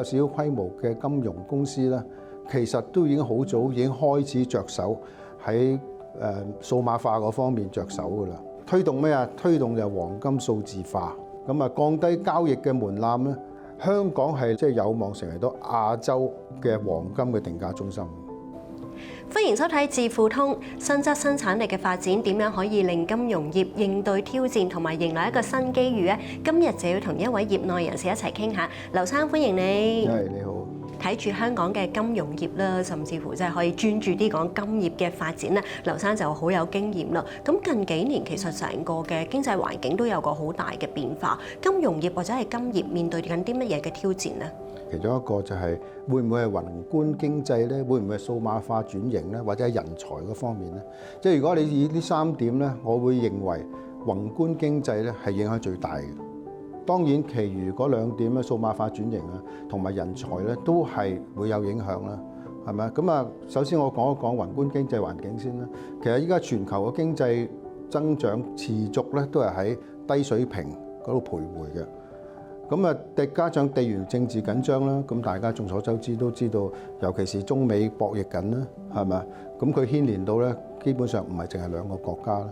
有少少規模嘅金融公司咧，其實都已經好早已經開始着手喺數碼化嗰方面着手㗎啦。推動咩啊？推動就黃金數字化，咁啊降低交易嘅門檻咧。香港係即係有望成為到亞洲嘅黃金嘅定價中心。歡迎收睇智庫通，新質新產力嘅發展點樣可以令金融業應對挑戰同埋迎來一個新機遇咧？今日就要同一位業內人士一齊傾下。劉生，歡迎你。係，你好。睇住香港嘅金融業啦，甚至乎即係可以專注啲講金業嘅發展咧，劉生就好有經驗啦。咁近幾年其實成個嘅經濟環境都有個好大嘅變化，金融業或者係金業面對緊啲乜嘢嘅挑戰呢？其中一個就係會唔會係宏觀經濟咧？會唔會係數碼化轉型咧？或者係人才嗰方面咧？即係如果你以呢3點咧，我會認為宏觀經濟咧係影響最大嘅。當然，其餘嗰2點咧，數碼化轉型啊，同埋人才咧，都係會有影響啦，係咪？咁啊，首先我講一講宏觀經濟環境先啦。其實依家全球嘅經濟增長持續咧，都係喺低水平嗰度徘徊嘅。咁啊，加上地緣政治緊張啦，咁大家眾所周知都知道，尤其是中美博弈緊啦，係咪？咁佢牽連到咧，基本上唔係淨係2個國家啦。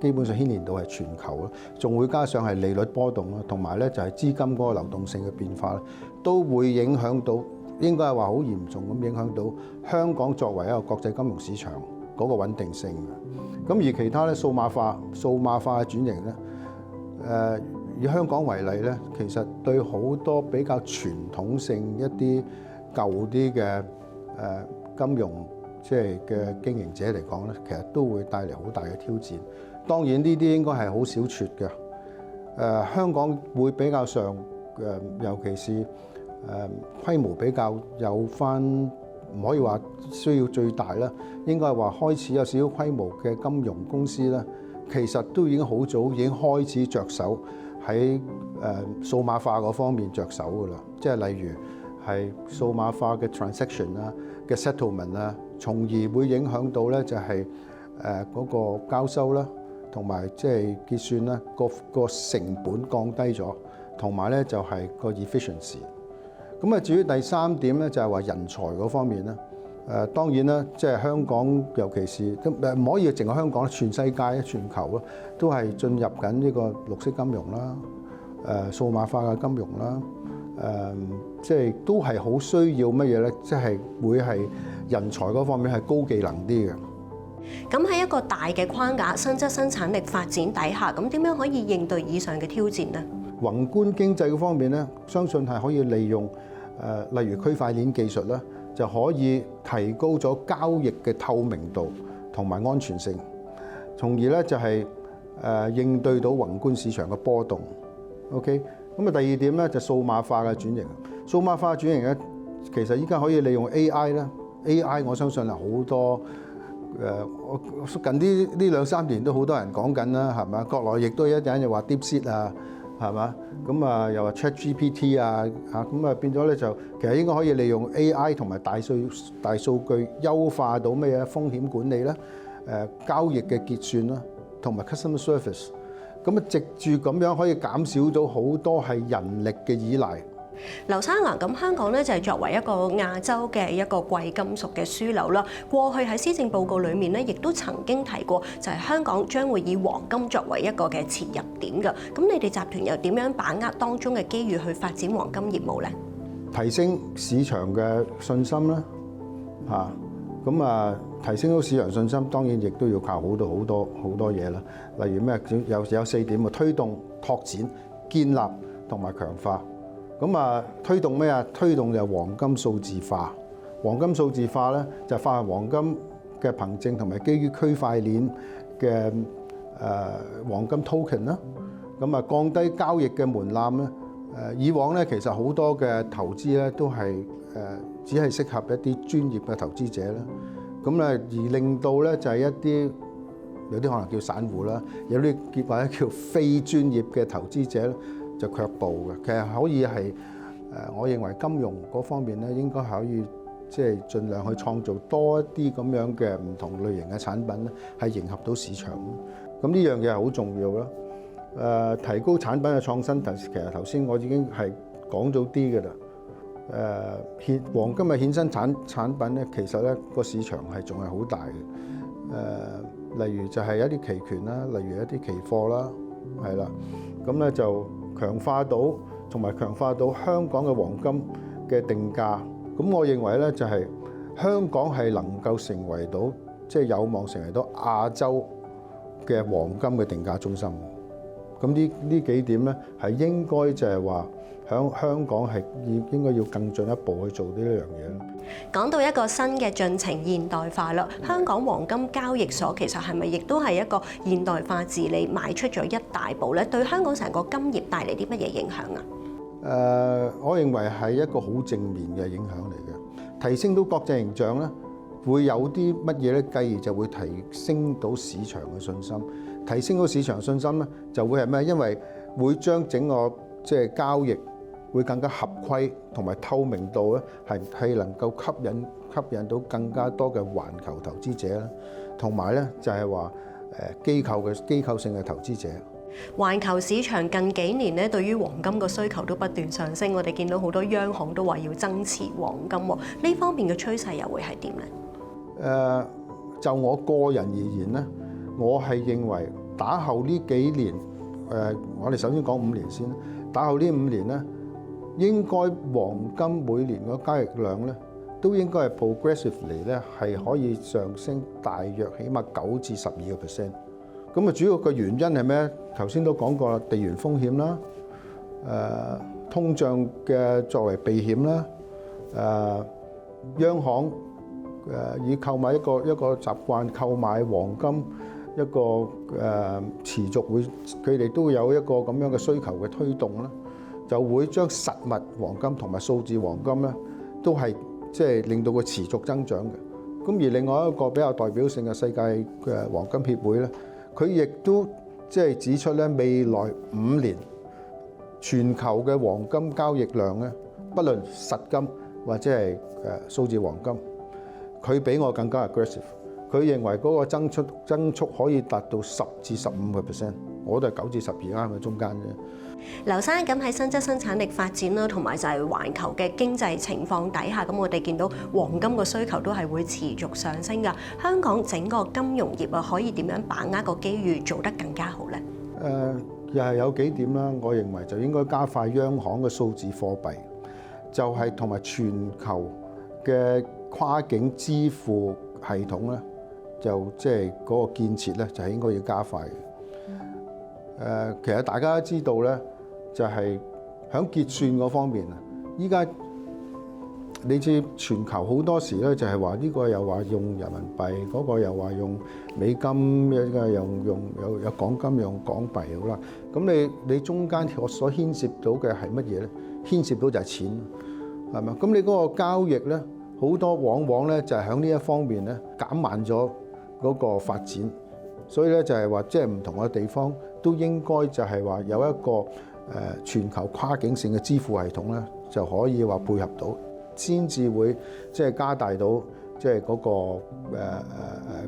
基本上牽連到係全球啦，仲會加上係利率波動啦，同埋咧就係資金嗰個流動性嘅變化咧，都會影響到，應該係話好嚴重咁影響到香港作為一個國際金融市場嗰個穩定性嘅。咁而其他咧數碼化嘅轉型咧，以香港為例咧，其實對好多比較傳統性一啲舊啲嘅金融即係嘅經營者嚟講咧，其實都會帶嚟好大嘅挑戰。當然呢啲應該係好少撮嘅。香港會比較上尤其是規模比較有翻，唔可以話需要最大啦，應該係話開始有少少規模嘅金融公司咧，其實都已經好早已經開始着手喺數碼化嗰方面着手㗎啦。即係例如係數碼化嘅 transaction 啦、嘅 settlement 啦，從而會影響到咧就係嗰個交收啦。同埋即係結算啦，個成本降低咗，同埋咧就係個 efficiency。咁啊，至於第3點咧，就係話人才嗰方面咧。當然啦，即係香港，尤其是都唔可以淨係香港，全世界、全球咯，都係進入緊呢個綠色金融啦、數碼化嘅金融啦。即係都係好需要乜嘢咧？即係會係人才嗰方面係高技能啲嘅。咁喺一個大嘅框架、新質新產力發展底下，咁點樣可以應對以上嘅挑戰呢？宏觀經濟嗰方面咧，相信係可以利用例如區塊鏈技術啦，就可以提高咗交易嘅透明度同埋安全性，從而咧就係應對到宏觀市場嘅波動。OK， 咁啊第2點咧就數碼化嘅轉型。數碼化轉型咧，其實依家可以利用 AI 啦。AI 我相信係好多。我近呢2-3年都好多人講緊啦，係嘛？國內亦都有一陣又話 DeepSeek 啊，係嘛？咁啊又話 ChatGPT 啊，嚇咁啊變咗咧就其實應該可以利用 AI 同埋大數據優化到咩嘢風險管理啦、交易嘅結算啦，同埋 customer service。咁啊藉住咁樣可以減少到好多係人力嘅依賴。劉生啊，咁香港咧就係作為一個亞洲嘅一個貴金屬嘅樞紐啦。過去喺施政報告裏面咧，亦都曾經提過，就係香港將會以黃金作為一個嘅切入點㗎。咁你哋集團又點樣把握當中嘅機遇去發展黃金業務咧？提升市場嘅信心啦，嚇咁啊！提升到市場信心，當然亦都要靠好多嘢啦。例如咩？有4點啊，推動、拓展、建立同埋強化。咁啊，推動咩啊？推動就黃金數字化。黃金數字化咧，就發行黃金嘅憑證同埋基於區塊鏈嘅黃金 token 啦。咁啊，降低交易嘅門檻咧。以往咧，其實好多嘅投資咧都係只係適合一啲專業嘅投資者啦。咁咧，而令到咧就係一啲有啲可能叫散戶啦，有啲或者叫非專業嘅投資者咧，就卻步嘅。其實可以係我認為金融嗰方面咧，應該可以即係盡量去創造多一啲咁樣嘅唔同類型嘅產品咧，係迎合到市場。咁呢樣嘢係好重要啦。提高產品嘅創新，其實頭先我已經係講咗啲嘅啦。黃金嘅衍生產品咧，其實咧個市場係仲係好大嘅。例如就係一啲期權啦，例如一啲期貨啦，係啦。咁咧就強化到同埋強化到香港嘅黃金嘅定價。咁我認為咧就係香港係能夠成為到即係有望成為到亞洲嘅黃金嘅定價中心。咁呢幾點咧係應該就係話響香港係應該要更進一步去做呢一樣嘢。講到一個新嘅進程現代化啦，香港黃金交易所其實係咪亦都係一個現代化治理邁出咗一大步咧？對香港成個金業帶嚟啲乜嘢影響啊？我認為係一個好正面嘅影響嚟嘅，提升到國際形象咧，會有啲乜嘢咧？繼而就會提升到市場嘅信心。提升到市場信心咧，就會係咩？因為會將整個即係交易會更加合規同埋透明度咧，係能夠吸引到更加多嘅環球投資者啦，同埋咧就係話機構性嘅投資者。環球市場近幾年咧，對於黃金個需求都不斷上升，我哋見到好多央行都話要增持黃金喎，呢方面嘅趨勢又會係點咧？就我個人而言咧，我係認為打後呢幾年，我哋首先講5年先，打後呢5年咧，應該黃金每年個交易量咧，都應該係 progressively 咧係可以上升大約起碼9至12%。咁啊，主要嘅原因係咩？頭先都講過啦，地緣風險啦，通脹嘅作為避險啦，央行以購買一個習慣購買黃金，一個持續會佢哋都有一個咁樣嘅需求嘅推動啦，就會將實物黃金同埋數字黃金咧，都係即係令到佢持續增長嘅。咁而另外一個比較代表性嘅世界嘅黃金協會咧，佢亦都即係指出咧，未來5年全球嘅黃金交易量咧，不論實金或者係數字黃金，佢比我更加 aggressive。佢認為嗰個增速可以達到10至15%，我都係9至12啱喺中間啫。劉生，咁喺新質生產力發展啦，同埋就係環球嘅經濟情況底下，咁我哋見到黃金個需求都係會持續上升㗎。香港整個金融業啊，可以點樣把握個機遇做得更加好咧？又係有幾點啦，我認為就應該加快央行嘅數字貨幣，就係同埋全球嘅跨境支付系統咧，就即係嗰個建設咧，就係應該要加快嘅。其實大家都知道咧，就係喺結算嗰方面啊，依家你知全球好多時咧，就係話呢個又話用人民幣，嗰個又話用美金，一個又有港金用港幣好啦。咁你中間所牽涉到嘅係乜嘢咧？牽涉到就係錢，係咪？咁你嗰個交易咧，好多往往咧就係喺呢一方面咧減慢咗嗰個發展。所以咧就係話，即係唔同嘅地方都應該就係話有一個全球跨境性嘅支付系統咧，就可以話配合到，先至會即係加大到即係嗰個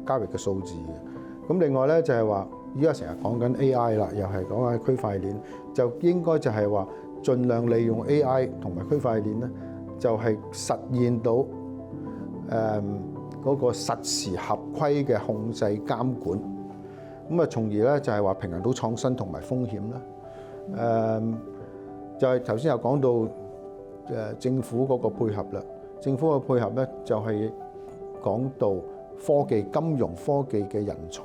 交易嘅數字嘅。咁另外咧就係話，依家成日講緊 AI 啦，又係講緊區塊鏈，就應該就係話盡量利用 AI 同埋區塊鏈咧，就係實現到嗰個實時合規嘅控制監管。咁啊，從而咧就係話平衡到創新同埋風險啦。就係頭先有講到政府嗰個配合啦。政府嘅配合咧就係講到科技、金融科技嘅人才。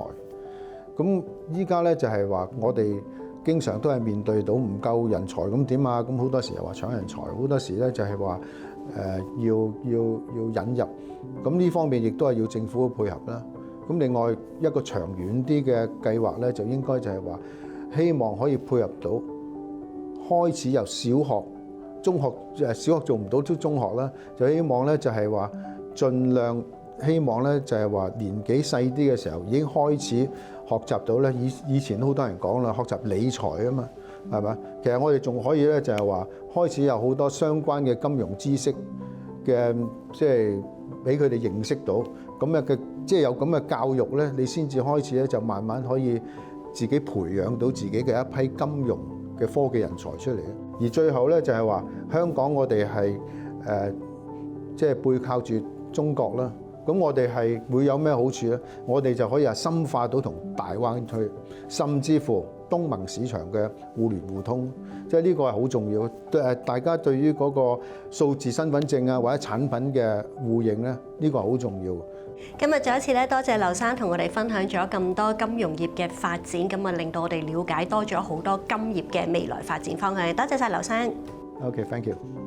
咁依家咧就係話我哋經常都係面對到唔夠人才，咁點啊？咁好多時又話搶人才，好多時咧就係話要引入。咁呢方面亦都係要政府嘅配合啦。咁另外一個長遠啲嘅計劃咧，就應該就係話希望可以配合到開始由小學、中學，小學做唔到都中學啦，就希望咧就係話盡量希望咧就係話年紀細啲嘅時候已經開始學習到咧，以前都好多人講啦，學習理財啊嘛，係嘛？其實我哋仲可以咧就係話開始有好多相關嘅金融知識嘅，即係俾佢哋認識到咁樣嘅。即係有咁嘅教育咧，你先至開始咧，就慢慢可以自己培養到自己嘅一批金融嘅科技人才出嚟。而最後咧就係話香港我哋係即係背靠住中國啦。咁我哋係會有咩好處咧？我哋就可以深化到同大灣區，甚至乎東盟市場嘅互聯互通，即係呢個係好重要。大家對於嗰個數字身份證啊或者產品嘅互認咧，呢個係好重要。今日再一次咧，多謝劉生同我哋分享咗咁多金融業嘅發展，咁啊令到我哋了解多咗好多金業嘅未來發展方向。多謝晒劉生。OK，thank you。